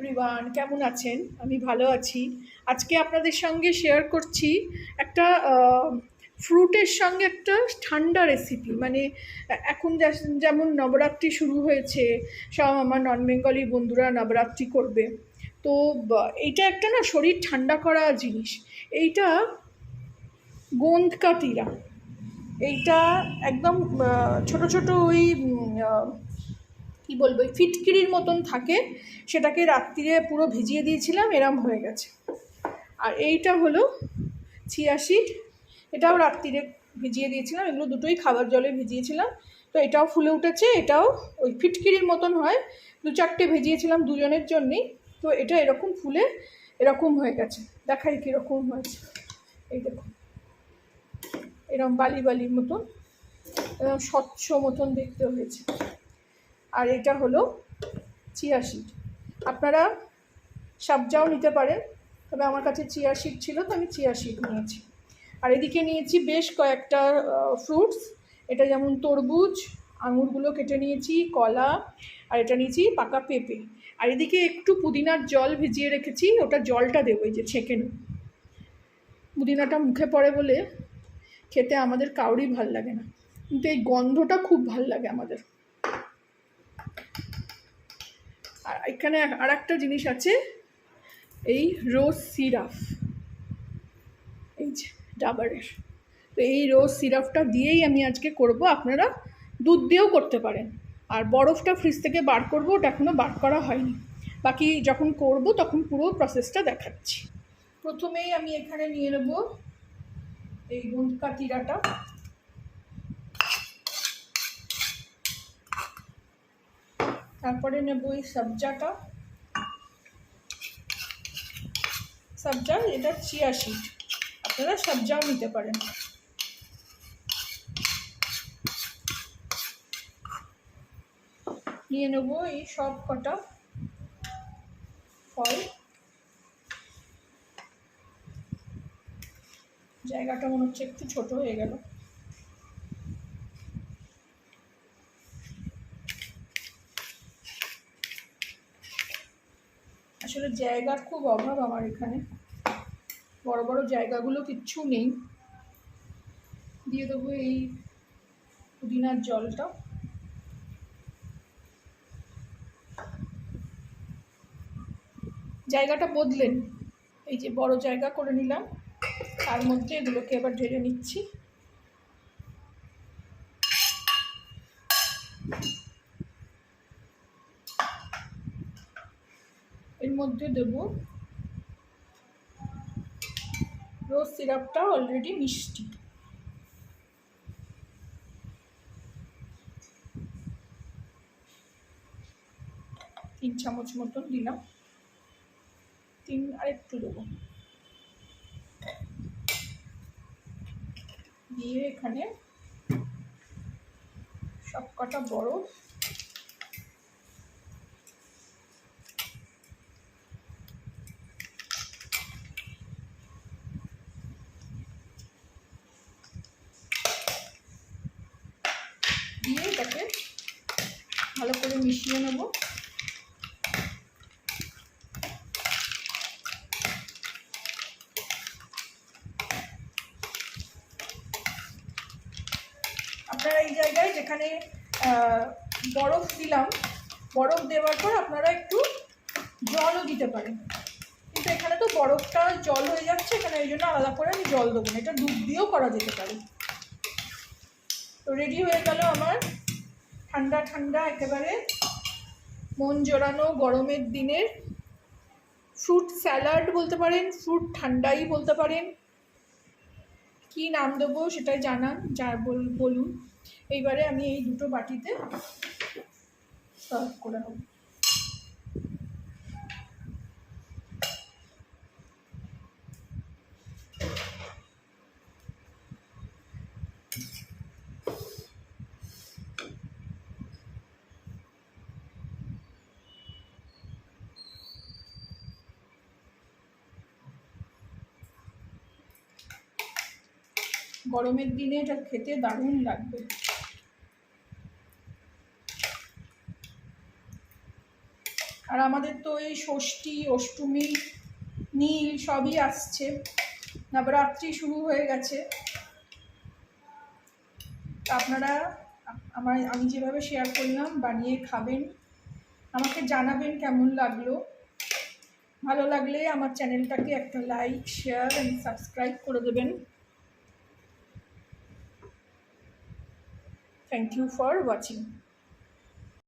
Everyone, কেমন আছেন? আমি ভালো আছি। আজকে আপনাদের সঙ্গে শেয়ার করছি একটা ফ্রুটের সঙ্গে একটা ঠান্ডা রেসিপি। মানে এখন যেমন নবরাত্রি শুরু হয়েছে, সব আমার নন বেঙ্গলি বন্ধুরা নবরাত্রি করবে। তো এইটা একটা না শরীর ঠান্ডা করা জিনিস। এইটা গোঁদ কাটিরা। এইটা একদম ছোট ছোট ওই কী বলবো, ওই ফিটকিরির মতন থাকে, সেটাকে রাত্রিরে পুরো ভিজিয়ে দিয়েছিলাম, এরম হয়ে গেছে। আর এইটা হলো চিয়া সিড, এটাও রাত্রিরে ভিজিয়ে দিয়েছিলাম, এগুলো দুটোই খাবার জলে ভিজিয়েছিলাম। তো এটাও ফুলে উঠেছে, এটাও ওই ফিটকিরির মতন হয়, 2-4টে ভিজিয়েছিলাম দুজনের জন্যেই। তো এটা এরকম ফুলে এরকম হয়ে গেছে, দেখাই কীরকম হয়েছে। এই দেখুন, এরকম বালি বালির মতন, এরকম স্বচ্ছ মতন দেখতে হয়েছে। আর এটা হলো চিয়া সিড। আপনারা সাবজাও নিতে পারেন, তবে আমার কাছে চিয়া সিড ছিল, তো আমি চিয়া সিড নিয়েছি। আর এদিকে নিয়েছি বেশ কয়েকটা ফ্রুটস। এটা যেমন তরমুজ, আঙুরগুলো কেটে নিয়েছি, কলা, আর এটা নিয়েছি পাকা পেঁপে। আর এদিকে একটু পুদিনার জল ভিজিয়ে রেখেছি, ওটা জলটা দেবো, এই যে ছেঁকে নেব। পুদিনাটা মুখে পড়ে বলে খেতে আমাদের কাউরই ভাল লাগে না, কিন্তু এই গন্ধটা খুব ভাল লাগে আমাদের। আর এখানে আর একটা জিনিস আছে, এই রোজ সিরাপ, এই যে ডাবারের। তো এই রোজ সিরাপটা দিয়েই আমি আজকে করব। আপনারা দুধ দিয়েও করতে পারেন। আর বরফটা ফ্রিজ থেকে বার করব, ওটা এখনও বার করা হয়নি, বাকি যখন করব তখন পুরো প্রসেসটা দেখাচ্ছি। প্রথমেই আমি এখানে নিয়ে নেব এই গোঁদ কাটিরাটা। তারপরে নেব এই সবজাটা, সবজা, এটা চিয়া সিড, আপনারা সবজাও নিতে পারেন। নিয়ে নেব এই সব কটা ফল। জায়গাটা মনে হচ্ছে একটু ছোট হয়ে গেল। আসলে জায়গার খুব অভাব আমার এখানে, বড় বড় জায়গাগুলো কিচ্ছু নেই। দিয়ে দেবো এই পুদিনার জলটা। জায়গাটা বদলেন, এই যে বড় জায়গা করে নিলাম, তার মধ্যে এগুলোকে এবার ঢেলে নিচ্ছি। এর মধ্যে দেব রোজ সিরাপটা, অলরেডি মিষ্টি। তিন চামচ মতন দিলাম, আর একটু দেবো। দিয়ে এখানে সব কটা বরফ দিয়ে এটাকে ভালো করে মিশিয়ে নেব। আপনারা এই জায়গায় যেখানে বরফ দিলাম, বরফ দেওয়ার পর আপনারা একটু জলও দিতে পারেন, কিন্তু এখানে তো বরফটা জল হয়ে যাচ্ছে, এখানে এই জন্য আলাদা করে আমি জল দেবো না। এটা দুধ দিয়েও করা যেতে পারে। তো রেডি হয়ে গেল আমার ঠান্ডা ঠান্ডা একেবারে মন জোড়ানো গরমের দিনের ফ্রুট স্যালাড বলতে পারেন, ফ্রুট ঠান্ডাই বলতে পারেন, কি নাম দেবো সেটাই জানান, যা বলুন। এইবারে আমি এই দুটো বাটিতে সার্ভ করে নেব। গরমের দিনে এটা খেতে দারুণ লাগবে। আর আমাদের তো এই ষষ্ঠী, অষ্টমী, নীল সবই আসছে, নবরাত্রি শুরু হয়ে গেছে। আপনারা আমি যেভাবে শেয়ার করলাম বানিয়ে খাবেন, আমাকে জানাবেন কেমন লাগলো। ভালো লাগলে আমার চ্যানেলটাকে একটা লাইক, শেয়ার অ্যান্ড সাবস্ক্রাইব করে দেবেন। Thank you for watching.